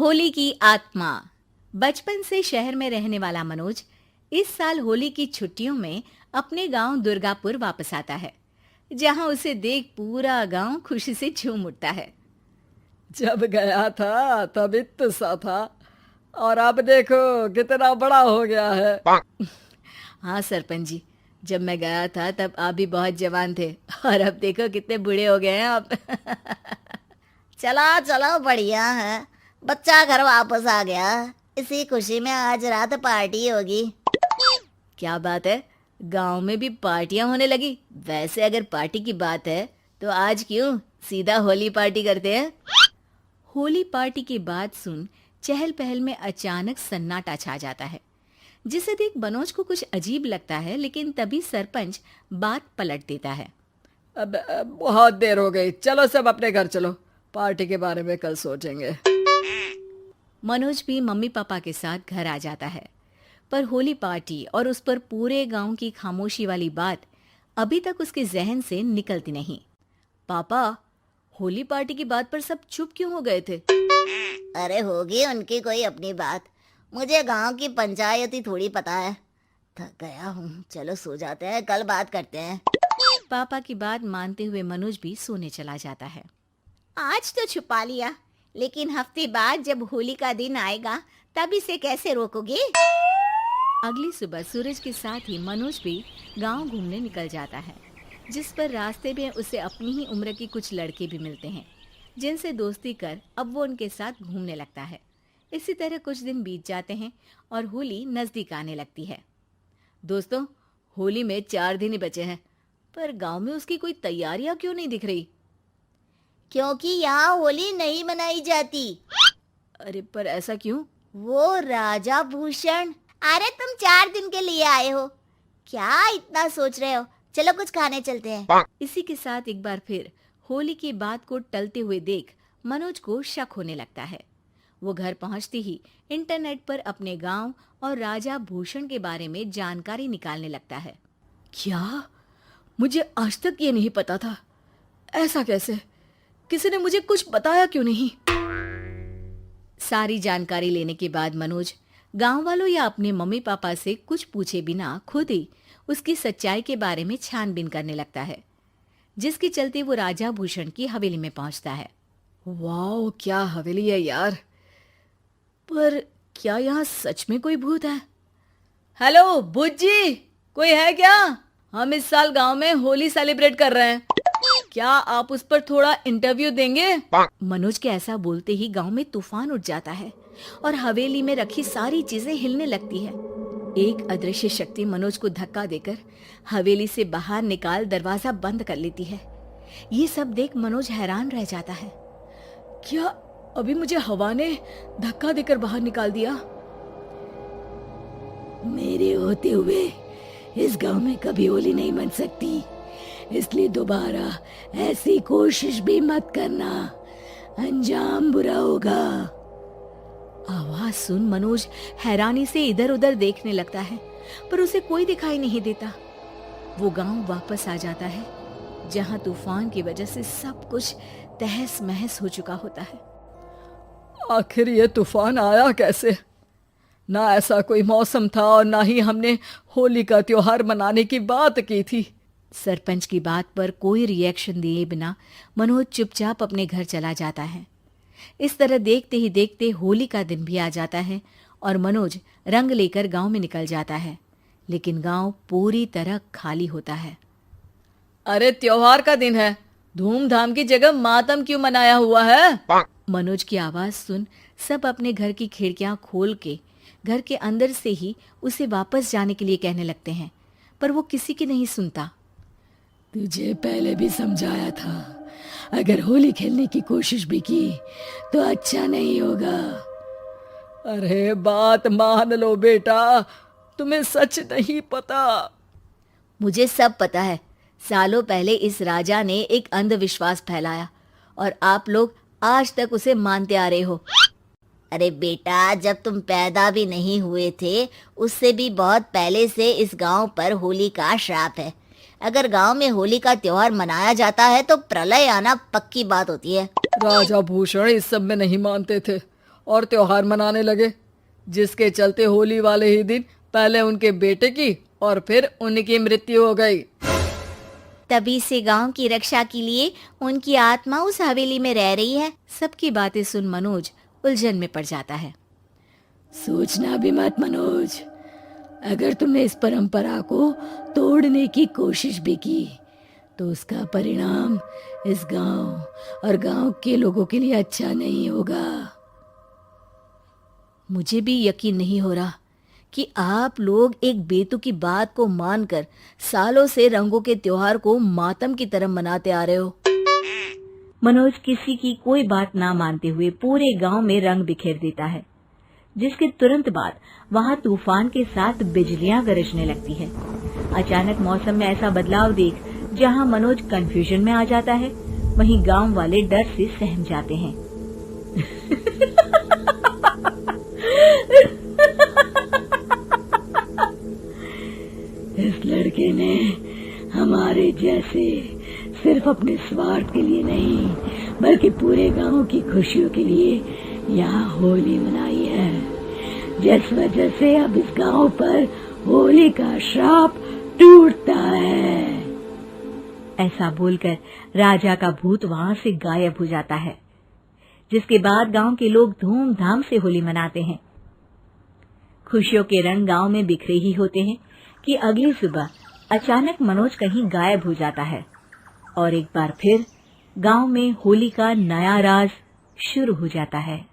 होली की आत्मा। बचपन से शहर में रहने वाला मनोज इस साल होली की छुट्टियों में अपने गांव दुर्गापुर वापस आता है, जहां उसे देख पूरा गांव खुशी से झूम उठता है। जब गया था तब इतना सा था और अब देखो कितना बड़ा हो गया है। हाँ सरपंच जी, जब मैं गया था तब आप भी बहुत जवान थे और अब देखो कितने बूढ़े हो गए हैं आप। चलो चलो बढ़िया है। बच्चा घर वापस आ गया। इसी खुशी में आज रात पार्टी होगी। क्या बात है, गांव में भी पार्टियां होने लगी। वैसे अगर पार्टी की बात है तो आज क्यों सीधा होली पार्टी करते हैं। होली पार्टी की बात सुन चहल पहल में अचानक सन्नाटा छा जाता है, जिसे देख मनोज को कुछ अजीब लगता है, लेकिन तभी सरपंच बात पलट देता है। अब बहुत देर हो गई, चलो सब अपने घर चलो, पार्टी के बारे में कल सोचेंगे। मनोज भी मम्मी पापा के साथ घर आ जाता है, पर होली पार्टी और उस पर पूरे गांव की खामोशी वाली बात अभी तक उसके जहन से निकलती नहीं। पापा, होली पार्टी की बात पर सब चुप क्यों हो गए थे? अरे होगी उनकी कोई अपनी बात। मुझे गांव की पंचायत ही थोड़ी पता है। थक गया हूँ, चलो सो जाते हैं, कल बात करते हैं। पापा की बात मानते हुए मनोज भी सोने चला जाता है। आज तो छुपा लिया, लेकिन हफ्ते बाद जब होली का दिन आएगा तब इसे कैसे रोकोगे? अगली सुबह सूरज के साथ ही मनोज भी गांव घूमने निकल जाता है, जिस पर रास्ते में उसे अपनी ही उम्र के कुछ लड़के भी मिलते हैं, जिनसे दोस्ती कर अब वो उनके साथ घूमने लगता है। इसी तरह कुछ दिन बीत जाते हैं और होली नजदीक आने लगती है। दोस्तों, होली में 4 दिन ही बचे हैं, पर गांव में उसकी कोई तैयारियां क्यों नहीं दिख रही? क्योंकि यहाँ होली नहीं मनाई जाती। अरे पर ऐसा क्यों? वो राजा भूषण। अरे तुम 4 दिन के लिए आए हो, क्या इतना सोच रहे हो? चलो कुछ खाने चलते हैं। इसी के साथ एक बार फिर होली की बात को टलते हुए देख मनोज को शक होने लगता है। वो घर पहुंचते ही इंटरनेट पर अपने गांव और राजा भूषण के बारे में जानकारी निकालने लगता है। क्या? मुझे आज तक ये नहीं पता था। ऐसा कैसे? किसी ने मुझे कुछ बताया क्यों नहीं? सारी जानकारी लेने के बाद मनोज गांव वालों या अपने मम्मी पापा से कुछ पूछे बिना खुद ही उसकी सच्चाई के बारे में छानबीन करने लगता है, जिसके चलते वो राजा भूषण की हवेली में पहुंचता है। वाह, क्या हवेली है यार। पर क्या यहाँ सच में कोई भूत है? हेलो भूत जी, कोई है क्या? हम इस साल गांव में होली सेलिब्रेट कर रहे हैं, क्या आप उस पर थोड़ा इंटरव्यू देंगे? मनोज के ऐसा बोलते ही गांव में तूफान उठ जाता है और हवेली में रखी सारी चीजें हिलने लगती है। एक अदृश्य शक्ति मनोज को धक्का देकर हवेली से बाहर निकाल दरवाजा बंद कर लेती है। ये सब देख मनोज हैरान रह जाता है। क्या अभी मुझे हवा ने धक्का देकर बाहर निकाल दिया? मेरे होते हुए इस गांव में कभी होली नहीं मन सकती, इसलिए दोबारा ऐसी कोशिश भी मत करना, अंजाम बुरा होगा। आवाज सुन मनोज हैरानी से इधर उधर देखने लगता है, पर उसे कोई दिखाई नहीं देता। वो गांव वापस आ जाता है, जहां तूफान की वजह से सब कुछ तहस महस हो चुका होता है। आखिर ये तूफान आया कैसे? ना ऐसा कोई मौसम था और ना ही हमने होली का त्योहार मनाने की बात की थी। सरपंच की बात पर कोई रिएक्शन दिए बिना मनोज चुपचाप अपने घर चला जाता है। इस तरह देखते ही देखते होली का दिन भी आ जाता है और मनोज रंग लेकर गांव में निकल जाता है, लेकिन गांव पूरी तरह खाली होता है। अरे त्योहार का दिन है, धूमधाम की जगह मातम क्यों मनाया हुआ है? मनोज की आवाज सुन सब अपने घर की खिड़कियां खोल के घर के अंदर से ही उसे वापस जाने के लिए कहने लगते हैं, पर वो किसी की नहीं सुनता। तुझे पहले भी समझाया था, अगर होली खेलने की कोशिश भी की तो अच्छा नहीं होगा। अरे बात मान लो बेटा, तुम्हें सच नहीं पता। मुझे सब पता है। सालों पहले इस राजा ने एक अंधविश्वास फैलाया और आप लोग आज तक उसे मानते आ रहे हो। अरे बेटा, जब तुम पैदा भी नहीं हुए थे उससे भी बहुत पहले से इस गांव पर होली का श्राप है। अगर गांव में होली का त्योहार मनाया जाता है तो प्रलय आना पक्की बात होती है। राजा भूषण इस सब में नहीं मानते थे और त्योहार मनाने लगे, जिसके चलते होली वाले ही दिन पहले उनके बेटे की और फिर उनकी मृत्यु हो गई। तभी से गांव की रक्षा के लिए उनकी आत्मा उस हवेली में रह रही है। सबकी बातें सुन मनोज उलझन में पड़ जाता है। सोचना भी मत मनोज, अगर तुमने इस परंपरा को तोड़ने की कोशिश भी की तो उसका परिणाम इस गांव और गांव के लोगों के लिए अच्छा नहीं होगा। मुझे भी यकीन नहीं हो रहा कि आप लोग एक बेतुकी बात को मानकर सालों से रंगों के त्योहार को मातम की तरह मनाते आ रहे हो। मनोज किसी की कोई बात ना मानते हुए पूरे गांव में रंग बिखेर देता है, जिसके तुरंत बाद वहां तूफान के साथ बिजलियां गरजने लगती है। अचानक मौसम में ऐसा बदलाव देख जहां मनोज कंफ्यूजन में आ जाता है, वहीं गांव वाले डर से सहम जाते हैं। इस लड़के ने हमारे जैसे सिर्फ अपने स्वार्थ के लिए नहीं बल्कि पूरे गांव की खुशियों के लिए यहाँ होली मनाई है, जिस वजह से अब इस गांव पर होली का श्राप टूटता है। ऐसा बोलकर राजा का भूत वहां से गायब हो जाता है, जिसके बाद गांव के लोग धूमधाम से होली मनाते हैं। खुशियों के रंग गांव में बिखरे ही होते हैं कि अगली सुबह अचानक मनोज कहीं गायब हो जाता है और एक बार फिर गांव में होली का नया राज शुरू हो जाता है।